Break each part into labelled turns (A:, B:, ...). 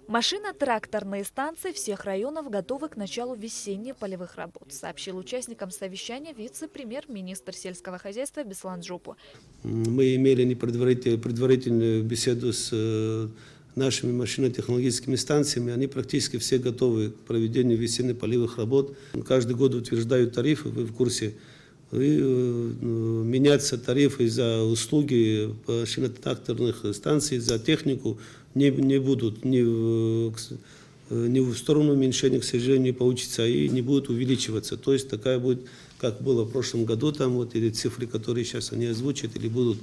A: Машино-тракторные станции всех районов готовы к началу весенних полевых работ, сообщил участникам совещания вице-премьер-министр сельского хозяйства Беслан Жупу.
B: Мы имели предварительную беседу с нашими машинно-технологическими станциями. Они практически все готовы к проведению весенних полевых работ. Каждый год утверждают тарифы, вы в курсе. И меняться тарифы за услуги машино-тракторных станций, за технику не будут. Ни в сторону уменьшения, к сожалению, не получится, и не будут увеличиваться. То есть такая будет, как было в прошлом году, там вот эти цифры, которые сейчас они озвучат, или будут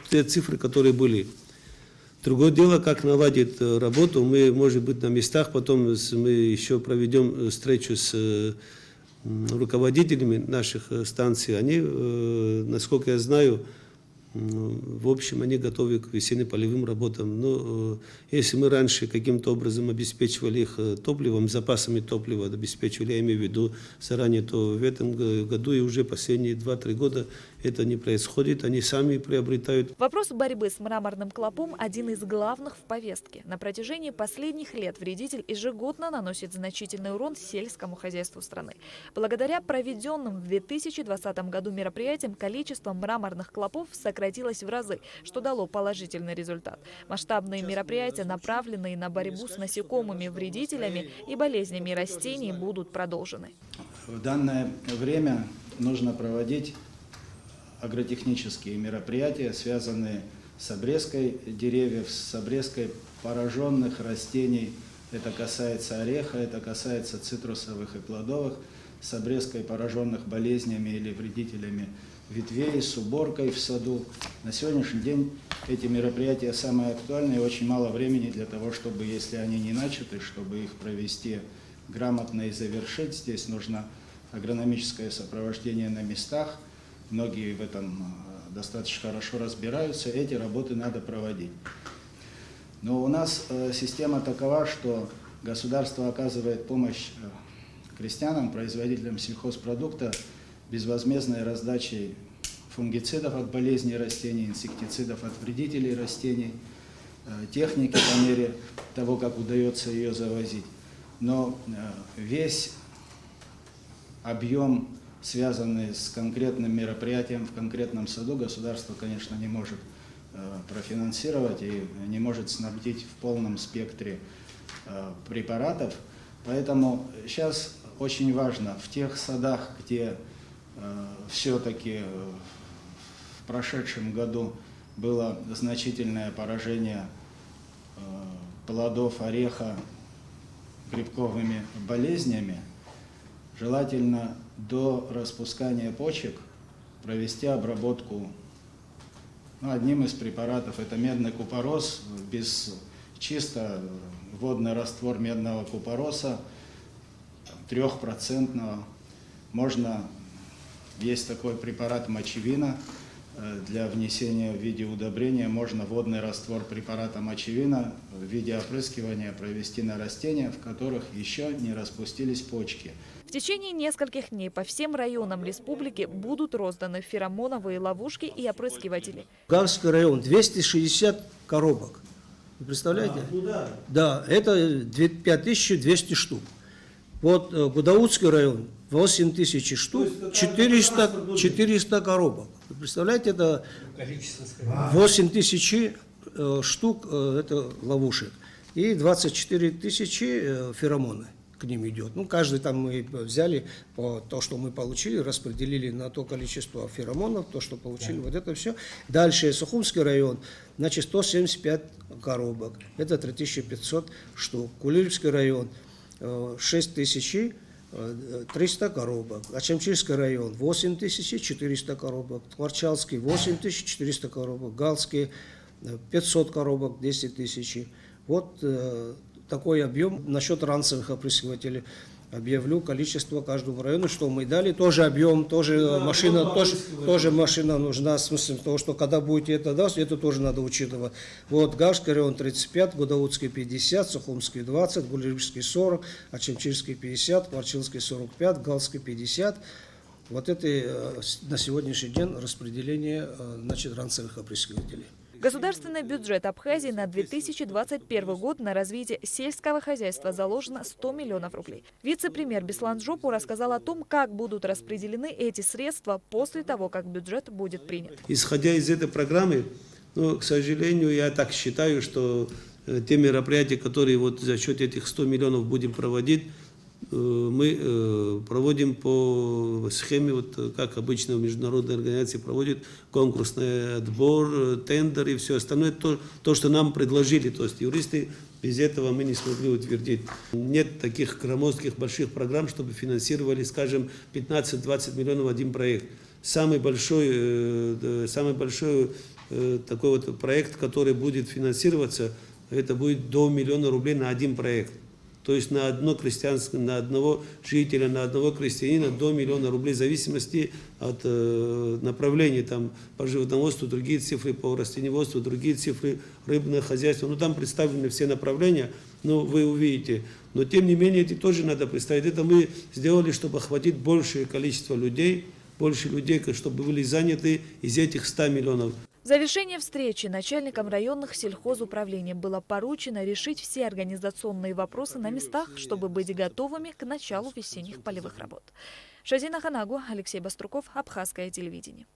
B: те цифры, которые были. Другое дело, как наладить работу. Мы, может быть, на местах, потом мы еще проведем встречу с руководителями наших станций. Они, насколько я знаю, в общем, они готовы к весенним полевым работам. Но если мы раньше каким-то образом обеспечивали их топливом, запасами топлива обеспечивали, я имею в виду заранее, то в этом году и уже последние 2-3 года это не происходит, они сами приобретают.
A: Вопрос борьбы с мраморным клопом – один из главных в повестке. На протяжении последних лет вредитель ежегодно наносит значительный урон сельскому хозяйству страны. Благодаря проведенным в 2020 году мероприятиям количество мраморных клопов сократилось в разы, что дало положительный результат. Масштабные мероприятия, направленные на борьбу с насекомыми-вредителями и болезнями растений, будут продолжены.
C: В данное время нужно проводить агротехнические мероприятия, связанные с обрезкой деревьев, с обрезкой пораженных растений. Это касается ореха, это касается цитрусовых и плодовых, с обрезкой пораженных болезнями или вредителями ветвей, с уборкой в саду. На сегодняшний день эти мероприятия самые актуальные, и очень мало времени для того, чтобы, если они не начаты, чтобы их провести грамотно и завершить. Здесь нужно агрономическое сопровождение на местах. Многие в этом достаточно хорошо разбираются, эти работы надо проводить. Но у нас система такова, что государство оказывает помощь крестьянам, производителям сельхозпродукта безвозмездной раздачей фунгицидов от болезней растений, инсектицидов от вредителей растений, техники по мере того, как удается ее завозить. Но весь объем, связанный с конкретным мероприятием в конкретном саду, государство, конечно, не может профинансировать и не может снабдить в полном спектре препаратов. Поэтому сейчас очень важно в тех садах, где все-таки в прошедшем году было значительное поражение плодов ореха грибковыми болезнями, желательно до распускания почек провести обработку. Одним из препаратов это медный купорос, чисто водный раствор медного купороса, 3%. Есть такой препарат мочевина, для внесения в виде удобрения можно водный раствор препарата мочевина в виде опрыскивания провести на растения, в которых еще не распустились почки.
A: В течение нескольких дней по всем районам республики будут розданы феромоновые ловушки и опрыскиватели.
D: Галский район 260 коробок. Вы представляете? Да, это 5200 штук. Вот Гудаутский район 8000 штук, 400 коробок. Вы представляете, это 8000 штук это ловушек и 24 тысячи феромоны к ним идет. Каждый там мы взяли то, что мы получили, распределили на то количество феромонов, то, что получили, вот это все. Дальше Сухумский район, значит, 175 коробок, это 3500 штук. Кулибский район 6300 коробок. Ачамчирский район 8400 коробок. Творчалский 8400 коробок. Галский 500 коробок, 10 тысяч. Вот такой объем. Насчет ранцевых опрыскивателей объявлю количество каждому району, что мы дали. Тоже объем, тоже машина, тоже машина нужна, в смысле того, что когда будете это даст, это тоже надо учитывать. Вот Гавский район 35, Гудаутский 50, Сухумский 20, Гулибский 40, Ачамчирский 50, Кварчилский 45, Галский 50. Вот это на сегодняшний день распределение, значит, ранцевых опрыскивателей.
A: Государственный бюджет Абхазии на 2021 год на развитие сельского хозяйства заложено 100 миллионов рублей. Вице-премьер Беслан Жопу рассказал о том, как будут распределены эти средства после того, как бюджет будет принят.
B: Исходя из этой программы, к сожалению, я так считаю, что те мероприятия, которые вот за счет этих 100 миллионов будем проводить, мы проводим по схеме, вот как обычно в международной организации проводят конкурсный отбор, тендер и все остальное, то, что нам предложили. То есть юристы, без этого мы не смогли утвердить. Нет таких громоздких больших программ, чтобы финансировали, скажем, 15-20 миллионов один проект. Самый большой такой вот проект, который будет финансироваться, это будет до 1 миллиона рублей на один проект. То есть на одно крестьянство, на одного жителя, на одного крестьянина до 1 миллиона рублей, в зависимости от направления, там, по животноводству другие цифры, по растениеводству другие цифры, рыбное хозяйство. Ну, там представлены все направления, но вы увидите. Но, тем не менее, эти тоже надо представить. Это мы сделали, чтобы охватить большее количество людей, больше людей, чтобы были заняты из этих 100 миллионов.
A: В завершение встречи начальникам районных сельхозуправлений было поручено решить все организационные вопросы на местах, чтобы быть готовыми к началу весенних полевых работ. Шазина Ханагу, Алексей Баструков, Абхазское телевидение.